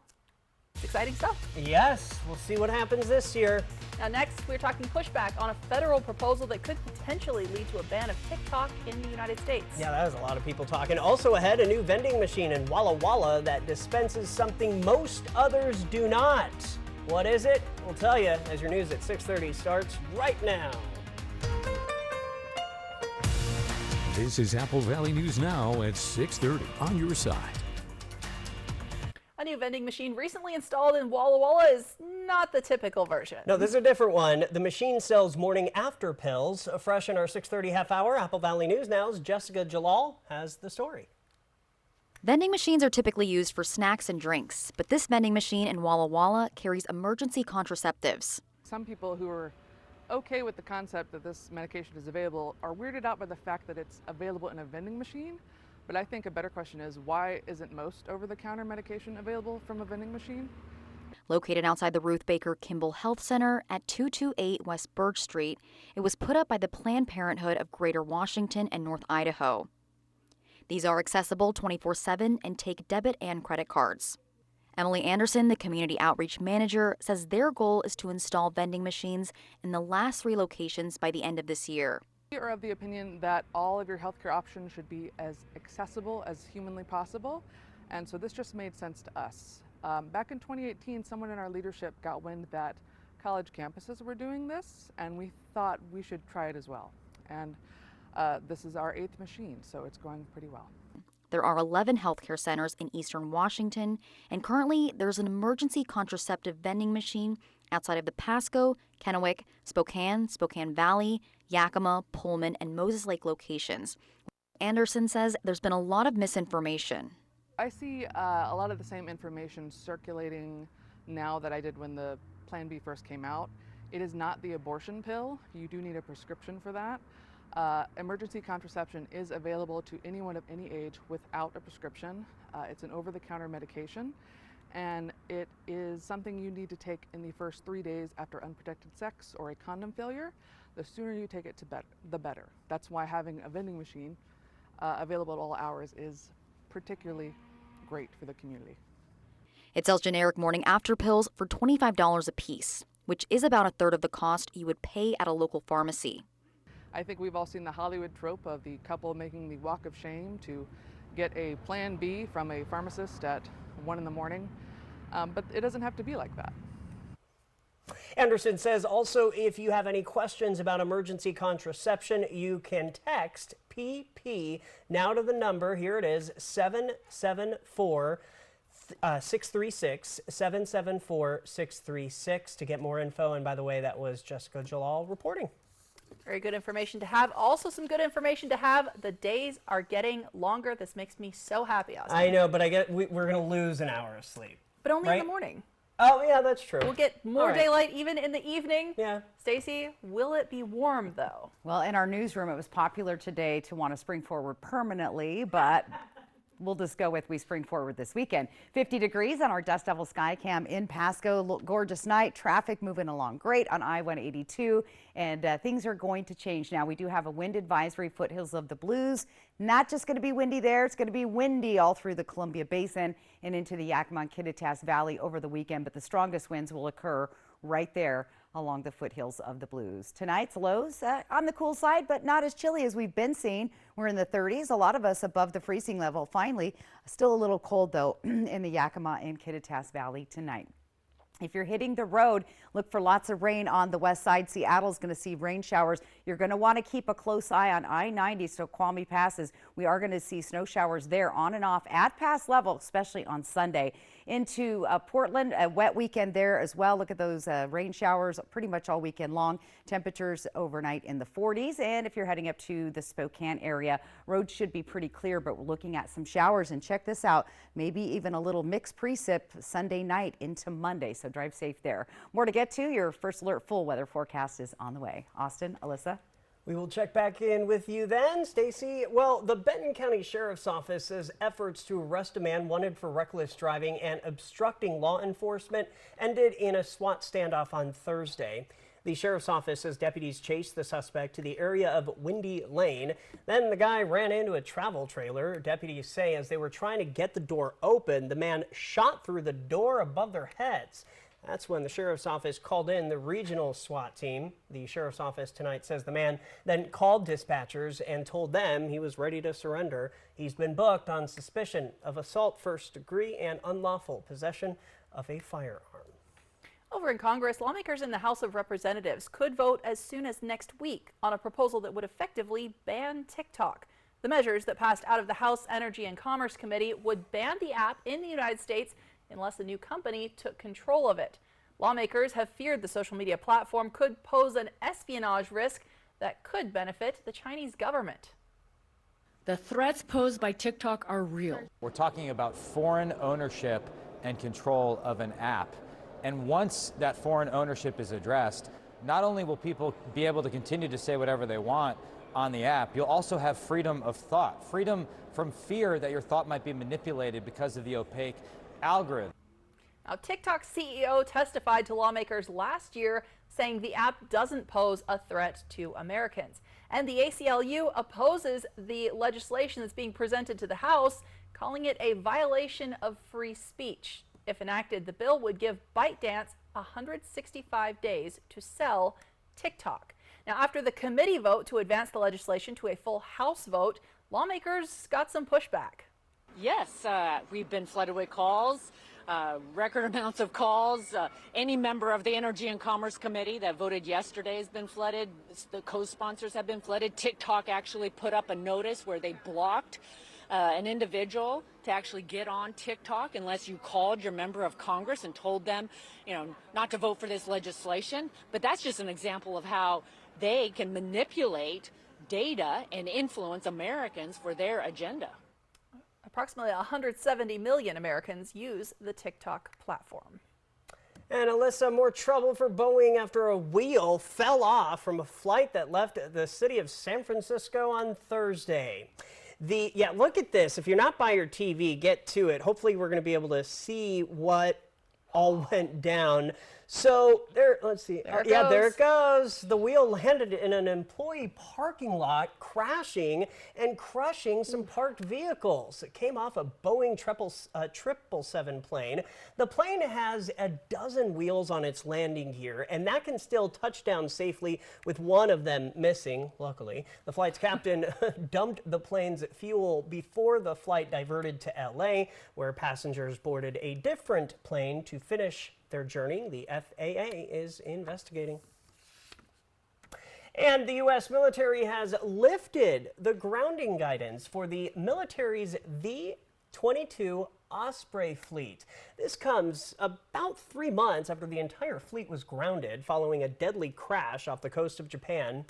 It's exciting stuff. Yes, we'll see what happens this year. Now next, we're talking pushback on a federal proposal that could potentially lead to a ban of TikTok in the United States. Yeah, that was a lot of people talking. Also ahead, a new vending machine in Walla Walla that dispenses something most others do not. What is it? We'll tell you as your news at 6:30 starts right now. This is Apple Valley News Now at 6:30 on your side. A new vending machine recently installed in Walla Walla is not the typical version. No, this is a different one. The machine sells morning after pills. Fresh in our 6:30 half hour, Apple Valley News Now's Jessica Jalal has the story. Vending machines are typically used for snacks and drinks, but this vending machine in Walla Walla carries emergency contraceptives. Some people who are okay with the concept that this medication is available are weirded out by the fact that it's available in a vending machine. But I think a better question is, why isn't most over-the-counter medication available from a vending machine? Located outside the Ruth Baker Kimball Health Center at 228 West Birch Street, it was put up by the Planned Parenthood of Greater Washington and North Idaho. These are accessible 24/7 and take debit and credit cards. Emily Anderson, the community outreach manager, says their goal is to install vending machines in the last 3 locations by the end of this year. We are of the opinion that all of your healthcare options should be as accessible as humanly possible, and so this just made sense to us. Back in 2018, someone in our leadership got wind that college campuses were doing this, and we thought we should try it as well. And this is our 8th machine, so it's going pretty well. There are 11 healthcare centers in eastern Washington, and currently there's an emergency contraceptive vending machine outside of the Pasco, Kennewick, Spokane, Spokane Valley, Yakima, Pullman, and Moses Lake locations. Anderson says there's been a lot of misinformation. I see a lot of the same information circulating now that I did when the Plan B first came out. It is not the abortion pill. You do need a prescription for that. Emergency contraception is available to anyone of any age without a prescription. It's an over-the-counter medication, and it is something you need to take in the first 3 days after unprotected sex or a condom failure. The sooner you take it, the better. That's why having a vending machine available at all hours is particularly great for the community. It sells generic morning after pills for $25 a piece, which is about a third of the cost you would pay at a local pharmacy. I think we've all seen the Hollywood trope of the couple making the walk of shame to get a Plan B from a pharmacist at 1 in the morning, but it doesn't have to be like that. Anderson says also if you have any questions about emergency contraception, you can text PP now to the number, here it is, 774-636, 774-636 to get more info. And by the way, that was Jessica Jalal reporting. Very good information to have. Also some good information to have. The days are getting longer. This makes me so happy, Oscar. I know, but we're going to lose an hour of sleep. But only right? in the morning. Oh, yeah, that's true. We'll get more right. daylight even in the evening. Yeah. Stacey, will it be warm, though? Well, in our newsroom, it was popular today to want to spring forward permanently, but we'll just go with we spring forward this weekend. 50 degrees on our Dust Devil Skycam in Pasco. Gorgeous night. Traffic moving along great on I-182, and things are going to change now. We do have a wind advisory, foothills of the Blues. Not just going to be windy there. It's going to be windy all through the Columbia Basin and into the Yakima-Kittitas Valley over the weekend, but the strongest winds will occur right there along the foothills of the Blues. Tonight's lows on the cool side, but not as chilly as we've been seeing. We're in the 30s, a lot of us above the freezing level. Finally, still a little cold though in the Yakima and Kittitas Valley tonight. If you're hitting the road, look for lots of rain on the west side. Seattle's going to see rain showers. You're going to want to keep a close eye on I-90, so Snoqualmie passes. We are going to see snow showers there on and off at pass level, especially on Sunday. Into Portland, a wet weekend there as well. Look at those rain showers pretty much all weekend long. Temperatures overnight in the 40s. And if you're heading up to the Spokane area, roads should be pretty clear, but we're looking at some showers. And check this out, maybe even a little mixed precip Sunday night into Monday. So drive safe there. More to get to. Your first alert full weather forecast is on the way. Austin, Alyssa. We will check back in with you then, Stacy. Well, the Benton County Sheriff's Office says efforts to arrest a man wanted for reckless driving and obstructing law enforcement ended in a SWAT standoff on Thursday. The Sheriff's Office says deputies chased the suspect to the area of Windy Lane. Then the guy ran into a travel trailer. Deputies say as they were trying to get the door open, the man shot through the door above their heads. That's when the Sheriff's Office called in the regional SWAT team. The Sheriff's Office tonight says the man then called dispatchers and told them he was ready to surrender. He's been booked on suspicion of assault first degree and unlawful possession of a firearm. Over in Congress, lawmakers in the House of Representatives could vote as soon as next week on a proposal that would effectively ban TikTok. The measures that passed out of the House Energy and Commerce Committee would ban the app in the United States unless a new company took control of it. Lawmakers have feared the social media platform could pose an espionage risk that could benefit the Chinese government. The threats posed by TikTok are real. We're talking about foreign ownership and control of an app. And once that foreign ownership is addressed, not only will people be able to continue to say whatever they want on the app, you'll also have freedom of thought, freedom from fear that your thought might be manipulated because of the opaque algorithm. Now, TikTok's CEO testified to lawmakers last year saying the app doesn't pose a threat to Americans. And the ACLU opposes the legislation that's being presented to the House, calling it a violation of free speech. If enacted, the bill would give ByteDance 165 days to sell TikTok. Now, after the committee vote to advance the legislation to a full House vote, lawmakers got some pushback. Yes, we've been flooded with calls, record amounts of calls. Any member of the Energy and Commerce Committee that voted yesterday has been flooded. The co-sponsors have been flooded. TikTok actually put up a notice where they blocked an individual to actually get on TikTok unless you called your member of Congress and told them, not to vote for this legislation. But that's just an example of how they can manipulate data and influence Americans for their agenda. Approximately 170 million Americans use the TikTok platform. And Alyssa, more trouble for Boeing after a wheel fell off from a flight that left the city of San Francisco on Thursday. Look at this. If you're not by your TV, get to it. Hopefully we're going to be able to see what all went down. So let's see. There it goes. The wheel landed in an employee parking lot, crashing and crushing some parked vehicles. It came off a Boeing 777 plane. The plane has a dozen wheels on its landing gear, and that can still touch down safely with one of them missing, luckily. The flight's captain dumped the plane's fuel before the flight diverted to LA, where passengers boarded a different plane to finish their journey. The FAA is investigating. And the U.S. military has lifted the grounding guidance for the military's V-22 Osprey fleet. This comes about 3 months after the entire fleet was grounded following a deadly crash off the coast of Japan.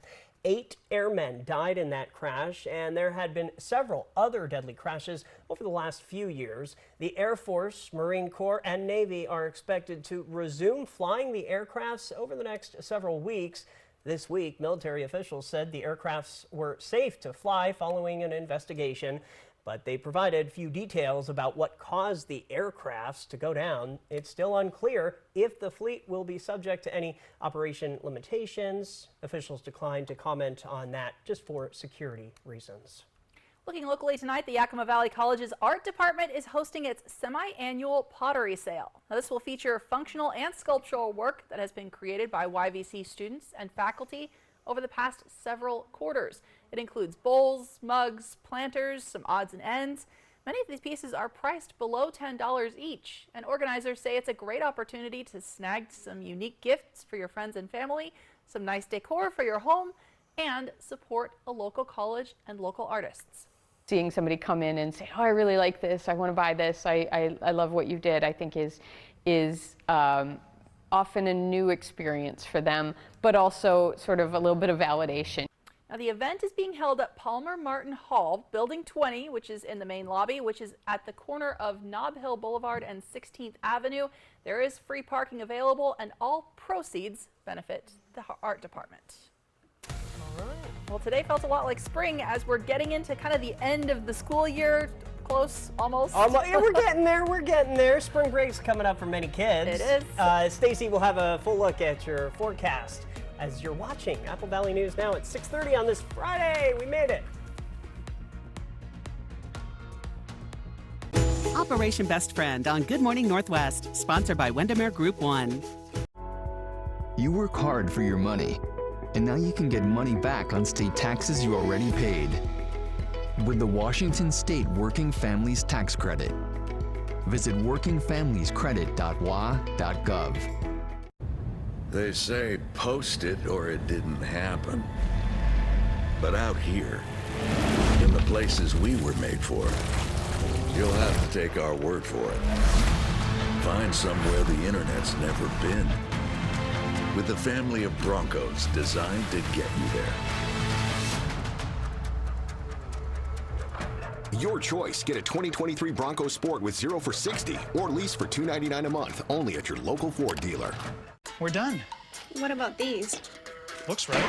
8 airmen died in that crash, and there had been several other deadly crashes over the last few years. The Air Force, Marine Corps, and Navy are expected to resume flying the aircrafts over the next several weeks. This week, military officials said the aircrafts were safe to fly following an investigation, but they provided few details about what caused the aircrafts to go down. It's still unclear if the fleet will be subject to any operation limitations. Officials declined to comment on that just for security reasons. Looking locally tonight, the Yakima Valley College's art department is hosting its semi-annual pottery sale. Now, this will feature functional and sculptural work that has been created by YVC students and faculty over the past several quarters. It includes bowls, mugs, planters, some odds and ends. Many of these pieces are priced below $10 each, and organizers say it's a great opportunity to snag some unique gifts for your friends and family, some nice decor for your home, and support a local college and local artists. Seeing somebody come in and say, oh, I really like this, I want to buy this, I love what you did, I think is often a new experience for them, but also sort of a little bit of validation. Now, the event is being held at Palmer Martin Hall, Building 20, which is in the main lobby, which is at the corner of Nob Hill Boulevard and 16th Avenue. There is free parking available, and all proceeds benefit the art department. All right. Well, today felt a lot like spring as we're getting into kind of the end of the school year. Close, almost. Yeah, we're getting there. We're getting there. Spring break's coming up for many kids. It is. Stacy will have a full look at your forecast as you're watching Apple Valley News Now at 6:30 on this Friday. We made it. Operation Best Friend on Good Morning Northwest, sponsored by Windermere Group 1. You work hard for your money, and now you can get money back on state taxes you already paid with the Washington State Working Families Tax Credit. Visit workingfamiliescredit.wa.gov. They say post it or it didn't happen. But out here, in the places we were made for, you'll have to take our word for it. Find somewhere the internet's never been. With the family of Broncos designed to get you there. Your choice. Get a 2023 Bronco Sport with 0 for $60 or lease for $299 a month only at your local Ford dealer. We're done. What about these? Looks right.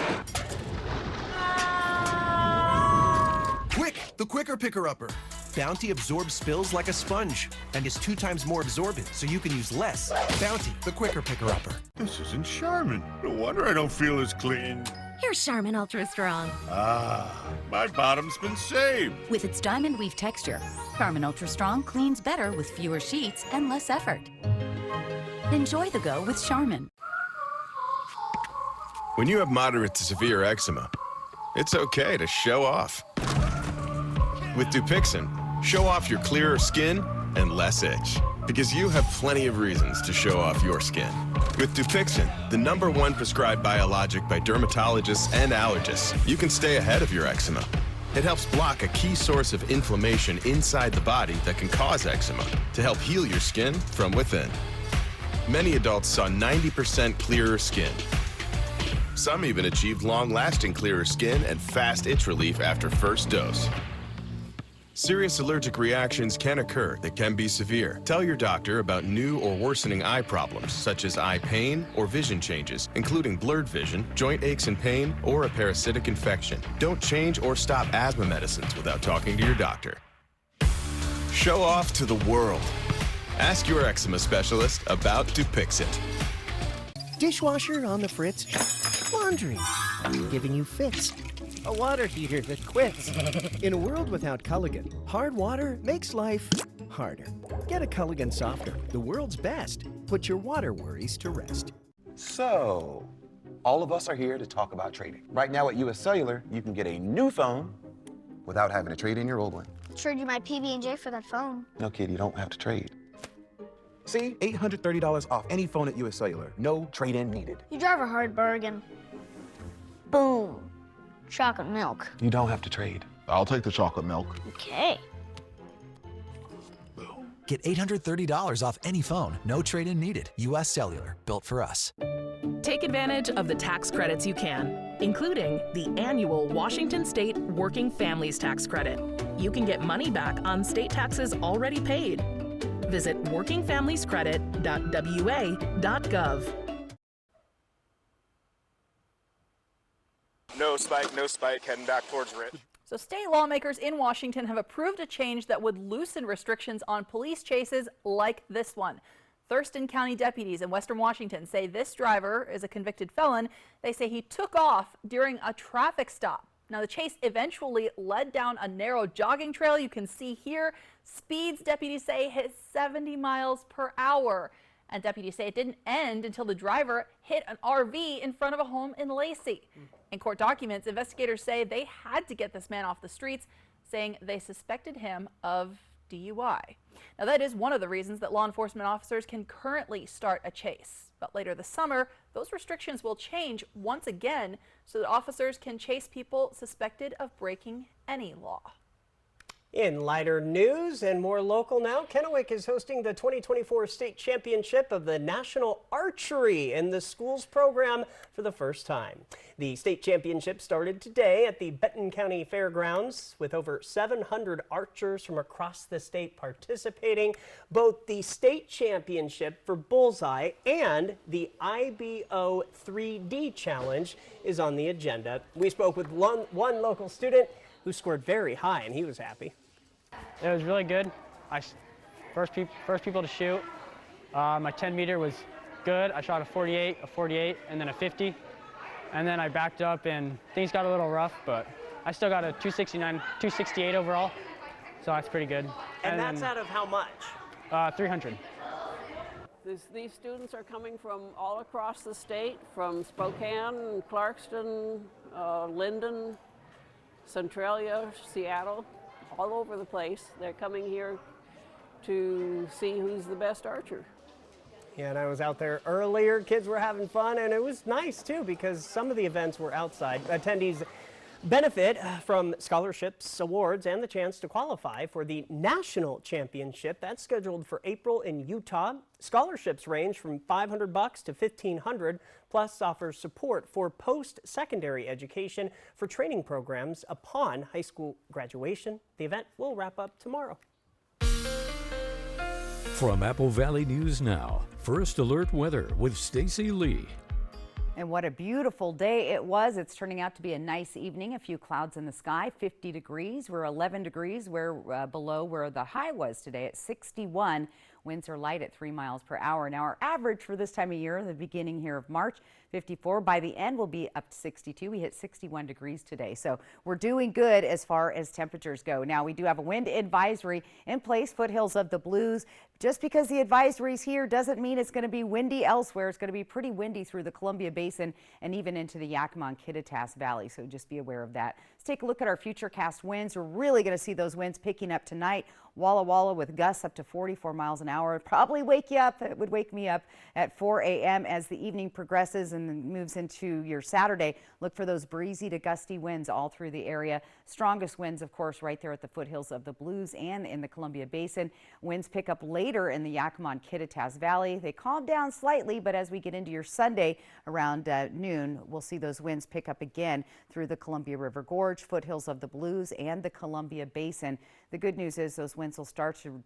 Quick, the quicker picker-upper. Bounty absorbs spills like a sponge and is 2 times more absorbent, so you can use less. Bounty, the quicker picker-upper. This isn't Charmin. No wonder I don't feel as clean. Here's Charmin Ultra Strong. Ah, my bottom's been saved. With its diamond weave texture, Charmin Ultra Strong cleans better with fewer sheets and less effort. Enjoy the go with Charmin. When you have moderate to severe eczema, it's okay to show off. With Dupixent, show off your clearer skin and less itch. Because you have plenty of reasons to show off your skin. With Dupixent, the #1 prescribed biologic by dermatologists and allergists, you can stay ahead of your eczema. It helps block a key source of inflammation inside the body that can cause eczema to help heal your skin from within. Many adults saw 90% clearer skin. Some even achieved long-lasting clearer skin and fast itch relief after first dose. Serious allergic reactions can occur that can be severe. Tell your doctor about new or worsening eye problems, such as eye pain or vision changes, including blurred vision, joint aches and pain, or a parasitic infection. Don't change or stop asthma medicines without talking to your doctor. Show off to the world. Ask your eczema specialist about Dupixent. Dishwasher on the fritz. Laundry giving you fits. A water heater that quits. In a world without Culligan, hard water makes life harder. Get a Culligan softener, the world's best. Put your water worries to rest. So, all of us are here to talk about trading. Right now at US Cellular, you can get a new phone without having to trade in your old one. Trade you my PB&J for that phone. No, kid, you don't have to trade. See, $830 off any phone at US Cellular. No trade-in needed. You drive a hard bargain. Boom. Chocolate milk. You don't have to trade. I'll take the chocolate milk. Okay. Get $830 off any phone. No trade-in needed. US Cellular. Built for us. Take advantage of the tax credits you can, including the annual Washington State Working Families Tax Credit. You can get money back on state taxes already paid. Visit workingfamiliescredit.wa.gov. No spike, heading back towards Rich. So state lawmakers in Washington have approved a change that would loosen restrictions on police chases like this one. Thurston County deputies in Western Washington say this driver is a convicted felon. They say he took off during a traffic stop. Now, the chase eventually led down a narrow jogging trail. You can see here, speeds deputies say hit 70 miles per hour. And deputies say it didn't end until the driver hit an RV in front of a home in Lacey. In court documents, investigators say they had to get this man off the streets, saying they suspected him of DUI. Now, that is one of the reasons that law enforcement officers can currently start a chase. But later this summer, those restrictions will change once again so that officers can chase people suspected of breaking any law. In lighter news and more local now, Kennewick is hosting the 2024 state championship of the National Archery in the school's program for the first time. The state championship started today at the Benton County Fairgrounds with over 700 archers from across the state participating. Both the state championship for Bullseye and the IBO 3D challenge is on the agenda. We spoke with one local student who scored very high, and he was happy. It was really good. First people to shoot. My 10-meter was good. I shot a 48, and then a 50. And then I backed up, and things got a little rough, but I still got a 268 overall, so that's pretty good. And that's out of how much? 300. These students are coming from all across the state, from Spokane, Clarkston, Linden, Centralia, Seattle, all over the place. They're coming here to see who's the best archer. Yeah, and I was out there earlier. Kids were having fun, and it was nice too because some of the events were outside. Attendees benefit from scholarships, awards, and the chance to qualify for the national championship. That's scheduled for April in Utah. Scholarships range from $500 to $1,500, plus offers support for post-secondary education for training programs upon high school graduation. The event will wrap up tomorrow. From Apple Valley News Now, First Alert Weather with Stacy Lee. And what a beautiful day it was. It's turning out to be a nice evening. A few clouds in the sky, 50 degrees. We're 11 degrees below where the high was today at 61. Winds are light at 3 miles per hour. Now our average for this time of year, the beginning here of March, 54. By the end, we'll be up to 62. We hit 61 degrees today. So we're doing good as far as temperatures go. Now we do have a wind advisory in place, foothills of the Blues. Just because the advisory is here doesn't mean it's going to be windy elsewhere. It's going to be pretty windy through the Columbia Basin and even into the Yakima-Kittitas Valley. So just be aware of that. Let's take a look at our futurecast winds. We're really going to see those winds picking up tonight. Walla Walla with gusts up to 44 miles an hour. Probably wake you up. It would wake me up at 4 a.m. as the evening progresses and moves into your Saturday. Look for those breezy to gusty winds all through the area. Strongest winds, of course, right there at the foothills of the Blues and in the Columbia Basin. Winds pick up later in the Yakima-Kittitas Valley. They calm down slightly, but as we get into your Sunday around noon, we'll see those winds pick up again through the Columbia River Gorge, foothills of the Blues, and the Columbia Basin. The good news is those winds will start to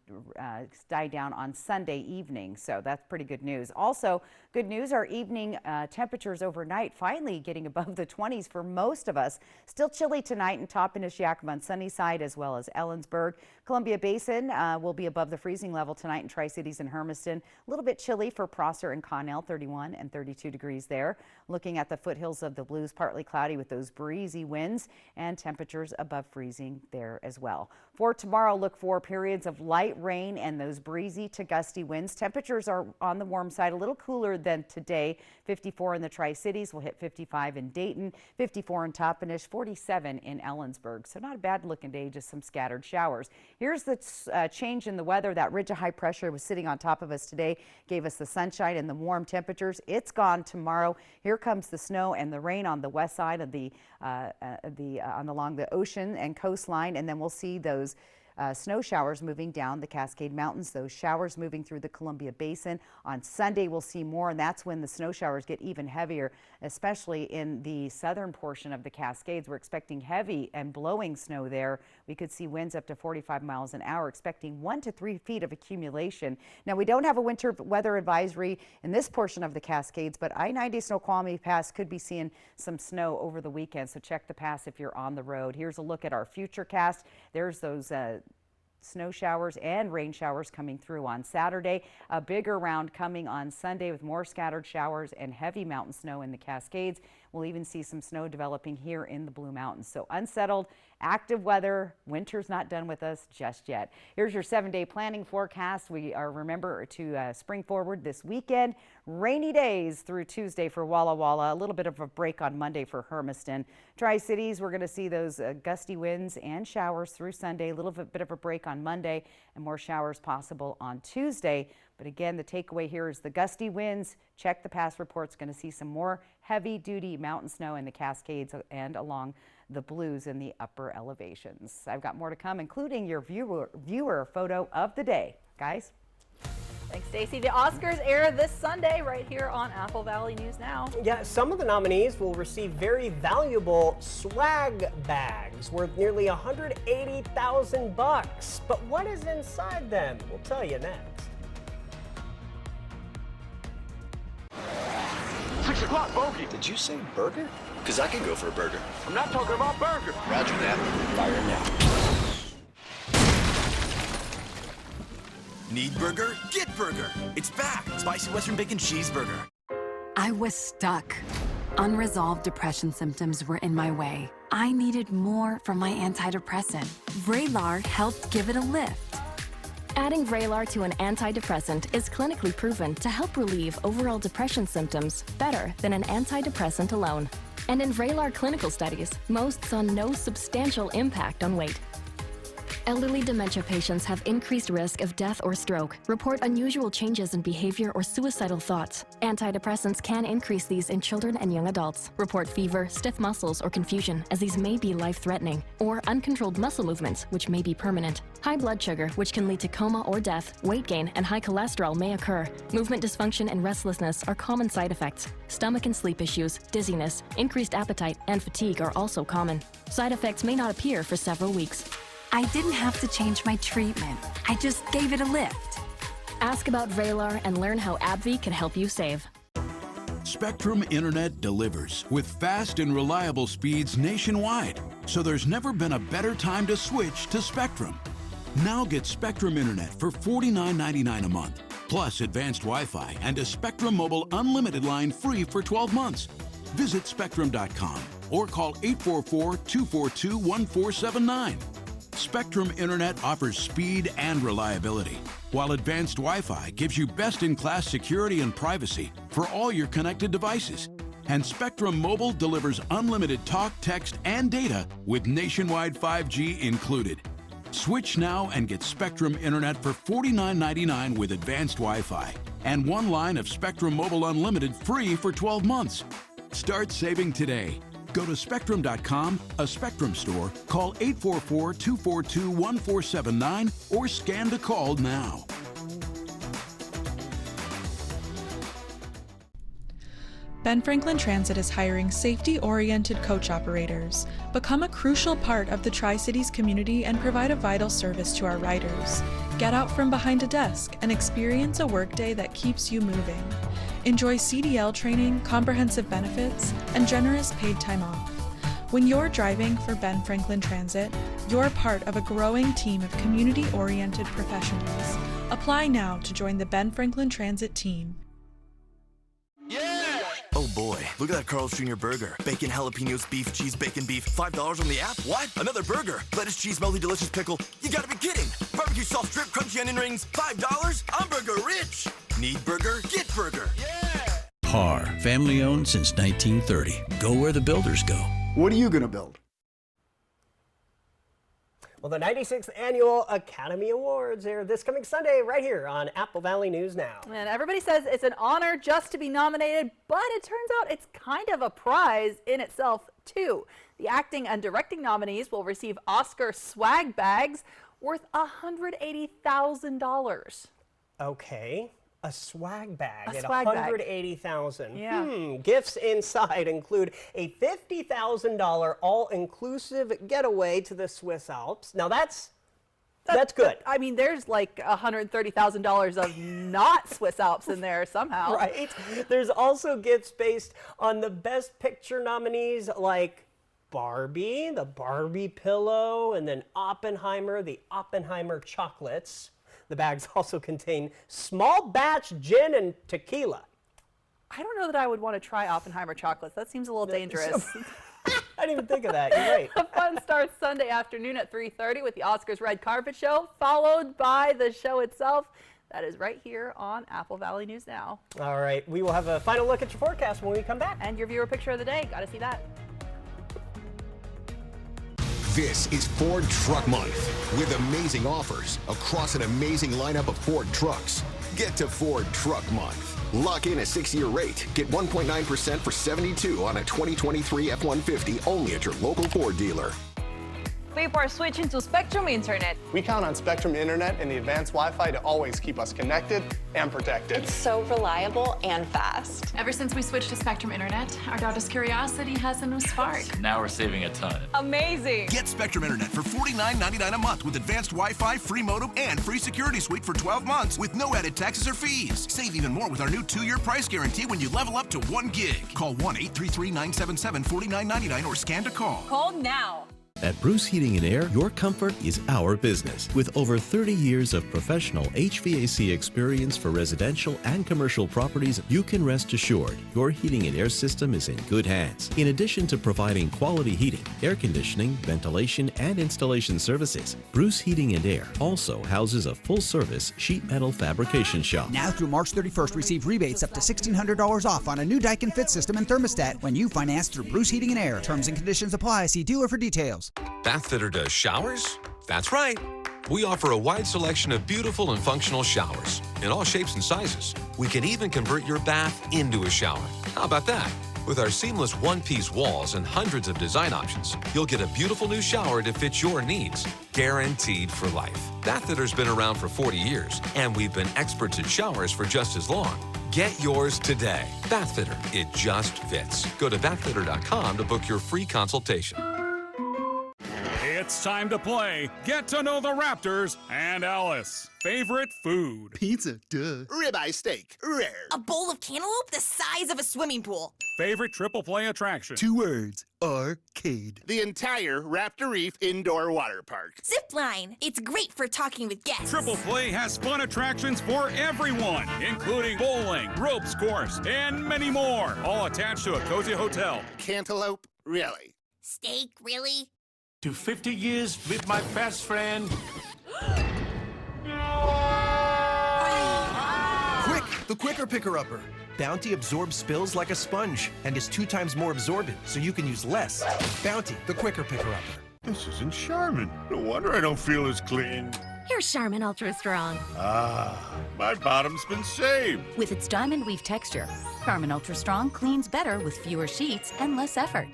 die down on Sunday evening, so that's pretty good news. Also, good news, our evening temperatures overnight finally getting above the 20s for most of us. Still chilly tonight in Toppenish, Yakima, and Sunnyside, as well as Ellensburg. Columbia Basin will be above the freezing level tonight in Tri-Cities and Hermiston. A little bit chilly for Prosser and Connell, 31 and 32 degrees there. Looking at the foothills of the Blues, partly cloudy with those breezy winds and temperatures above freezing there as well. For tomorrow, look for periods of light rain and those breezy to gusty winds. Temperatures are on the warm side, a little cooler than today. 54 in the Tri-Cities, we'll hit 55 in Dayton, 54 in Toppenish, 47 in Ellensburg. So not a bad looking day, just some scattered showers. Here's the change in the weather. That ridge of high pressure was sitting on top of us today, gave us the sunshine and the warm temperatures. It's gone tomorrow. Here comes the snow and the rain on the west side of along the ocean and coastline, and then we'll see those snow showers moving down the Cascade Mountains, those showers moving through the Columbia Basin. On Sunday, we'll see more, and that's when the snow showers get even heavier, especially in the southern portion of the Cascades. We're expecting heavy and blowing snow there. We could see winds up to 45 miles an hour, expecting 1 to 3 feet of accumulation. Now, we don't have a winter weather advisory in this portion of the Cascades, but I-90 Snoqualmie Pass could be seeing some snow over the weekend, so check the pass if you're on the road. Here's a look at our futurecast. There's those snow showers and rain showers coming through on Saturday. A bigger round coming on Sunday with more scattered showers and heavy mountain snow in the Cascades. We'll even see some snow developing here in the Blue Mountains. So unsettled, active weather. Winter's not done with us just yet. Here's your 7-day planning forecast. We are, remember to spring forward this weekend. Rainy days through Tuesday for Walla Walla. A little bit of a break on Monday for Hermiston. Tri-Cities, we're going to see those gusty winds and showers through Sunday. A little bit of a break on Monday and more showers possible on Tuesday. But again, the takeaway here is the gusty winds. Check the past reports. Going to see some more heavy-duty mountain snow in the Cascades and along the Blues in the upper elevations. I've got more to come, including your viewer photo of the day. Guys? Thanks, Stacy. The Oscars air this Sunday right here on Apple Valley News Now. Yeah, some of the nominees will receive very valuable swag bags worth nearly $180,000. But what is inside them? We'll tell you next. 6 o'clock, bogey. Did you say burger? Because I can go for a burger. I'm not talking about burger. Roger that. Fire now. Need burger? Get burger. It's back. Spicy Western Bacon Cheeseburger. I was stuck. Unresolved depression symptoms were in my way. I needed more from my antidepressant. Vraylar helped give it a lift. Adding Vraylar to an antidepressant is clinically proven to help relieve overall depression symptoms better than an antidepressant alone. And in Vraylar clinical studies, most saw no substantial impact on weight. Elderly dementia patients have increased risk of death or stroke, report unusual changes in behavior or suicidal thoughts. Antidepressants can increase these in children and young adults, report fever, stiff muscles, or confusion, as these may be life-threatening, or uncontrolled muscle movements, which may be permanent. High blood sugar, which can lead to coma or death, weight gain, and high cholesterol may occur. Movement dysfunction and restlessness are common side effects. Stomach and sleep issues, dizziness, increased appetite, and fatigue are also common. Side effects may not appear for several weeks. I didn't have to change my treatment. I just gave it a lift. Ask about Vraylar and learn how AbbVie can help you save. Spectrum Internet delivers with fast and reliable speeds nationwide, so there's never been a better time to switch to Spectrum. Now get Spectrum Internet for $49.99 a month, plus advanced Wi-Fi and a Spectrum Mobile Unlimited line free for 12 months. Visit Spectrum.com or call 844-242-1479. Spectrum Internet offers speed and reliability, while advanced Wi-Fi gives you best-in-class security and privacy for all your connected devices. And Spectrum Mobile delivers unlimited talk, text, and data with nationwide 5G included. Switch now and get Spectrum Internet for $49.99 with advanced Wi-Fi and one line of Spectrum Mobile Unlimited free for 12 months. Start saving today. Go to Spectrum.com, a Spectrum store, call 844-242-1479, or scan to call now. Ben Franklin Transit is hiring safety-oriented coach operators. Become a crucial part of the Tri-Cities community and provide a vital service to our riders. Get out from behind a desk and experience a workday that keeps you moving. Enjoy CDL training, comprehensive benefits, and generous paid time off. When you're driving for Ben Franklin Transit, you're part of a growing team of community-oriented professionals. Apply now to join the Ben Franklin Transit team. Oh boy, look at that Carl's Jr. burger. Bacon, jalapenos, beef, cheese, bacon, beef. $5 on the app? What? Another burger. Lettuce, cheese, melty, delicious pickle. You gotta be kidding. Barbecue sauce, strip, crunchy onion rings. $5? I'm burger rich. Need burger? Get burger. Par, family owned since 1930. Go where the builders go. What are you gonna build? Well, the 96th Annual Academy Awards air this coming Sunday right here on Apple Valley News Now. And everybody says it's an honor just to be nominated, but it turns out it's kind of a prize in itself, too. The acting and directing nominees will receive Oscar swag bags worth $180,000. Okay. A swag bag at $180,000. $180,000. Yeah. Gifts inside include a $50,000 all-inclusive getaway to the Swiss Alps. Now that's good. I mean, there's like $130,000 of not Swiss Alps in there somehow. Right. There's also gifts based on the Best Picture nominees like Barbie, the Barbie pillow, and then Oppenheimer, the Oppenheimer chocolates. The bags also contain small batch gin and tequila. I don't know that I would want to try Oppenheimer chocolates. That seems a little dangerous. I didn't even think of that. You're right. The fun starts Sunday afternoon at 3:30 with the Oscars Red Carpet Show, followed by the show itself. That is right here on Apple Valley News Now. All right. We will have a final look at your forecast when we come back. And your viewer picture of the day. Got to see that. This is Ford Truck Month with amazing offers across an amazing lineup of Ford trucks. Get to Ford Truck Month. Lock in a 6-year rate. Get 1.9% for $72 on a 2023 F-150 only at your local Ford dealer. People are switching to Spectrum Internet. We count on Spectrum Internet and the advanced Wi-Fi to always keep us connected and protected. It's so reliable and fast. Ever since we switched to Spectrum Internet, our daughter's curiosity has a new spark. Now we're saving a ton. Amazing. Get Spectrum Internet for $49.99 a month with advanced Wi-Fi, free modem, and free security suite for 12 months with no added taxes or fees. Save even more with our new 2-year price guarantee when you level up to 1 gig. Call 1-833-977-4999 or scan to call. Call now. At Bruce Heating and Air, your comfort is our business. With over 30 years of professional HVAC experience for residential and commercial properties, you can rest assured your heating and air system is in good hands. In addition to providing quality heating, air conditioning, ventilation, and installation services, Bruce Heating and Air also houses a full-service sheet metal fabrication shop. Now through March 31st, receive rebates up to $1,600 off on a new Daikin Fit system and thermostat when you finance through Bruce Heating and Air. Terms and conditions apply. See dealer for details. Bathfitter does showers? That's right. We offer a wide selection of beautiful and functional showers in all shapes and sizes. We can even convert your bath into a shower. How about that? With our seamless one-piece walls and hundreds of design options, you'll get a beautiful new shower to fit your needs, guaranteed for life. Bathfitter's been around for 40 years, and we've been experts at showers for just as long. Get yours today. Bathfitter, it just fits. Go to bathfitter.com to book your free consultation. It's time to play Get to Know the Raptors and Alice. Favorite food? Pizza, duh. Ribeye steak, rare. A bowl of cantaloupe the size of a swimming pool. Favorite triple play attraction? 2 words, arcade. The entire Raptor Reef Indoor Water Park. Zipline. It's great for talking with guests. Triple play has fun attractions for everyone, including bowling, ropes course, and many more. All attached to a cozy hotel. Cantaloupe, really? Steak, really? To 50 years with my best friend. Quick, the quicker picker-upper. Bounty absorbs spills like a sponge and is 2 times more absorbent, so you can use less. Bounty, the quicker picker-upper. This isn't Charmin. No wonder I don't feel as clean. Here's Charmin Ultra Strong. Ah, my bottom's been saved. With its diamond weave texture, Charmin Ultra Strong cleans better with fewer sheets and less effort.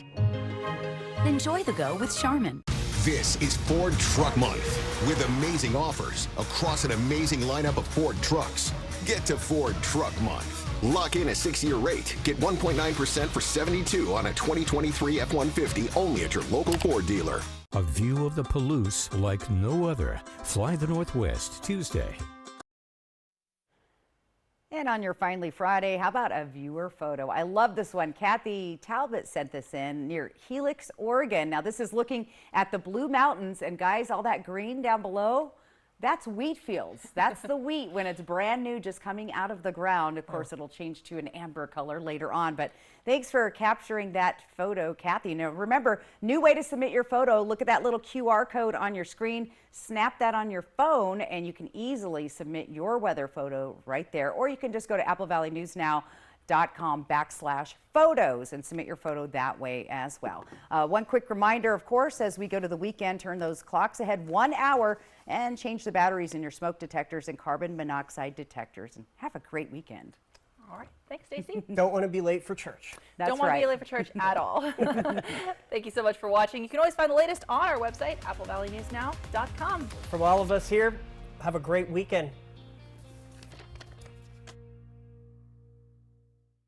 Enjoy the go with Charmin. This is Ford Truck Month with amazing offers across an amazing lineup of Ford trucks. Get to Ford Truck Month. Lock in a 6-year rate. Get 1.9% for $72 on a 2023 F-150 only at your local Ford dealer. A view of the Palouse like no other. Fly the Northwest Tuesday. And on your Finally Friday, how about a viewer photo? I love this one. Kathy Talbot sent this in near Helix, Oregon. Now this is looking at the Blue Mountains, and guys, all that green down below, that's wheat fields. That's the wheat when it's brand new, just coming out of the ground. Of course, it'll change to an amber color later on, but thanks for capturing that photo, Kathy. Now remember, new way to submit your photo. Look at that little QR code on your screen. Snap that on your phone, and you can easily submit your weather photo right there. Or you can just go to applevalleyNewsNow.com/photos and submit your photo that way as well. One quick reminder, of course, as we go to the weekend, turn those clocks ahead 1 hour and change the batteries in your smoke detectors and carbon monoxide detectors. And have a great weekend. All right. Thanks, Stacey. Don't want to be late for church. That's Don't want right. to be late for church at all. Thank you so much for watching. You can always find the latest on our website, applevalleyNewsNow.com. From all of us here, have a great weekend.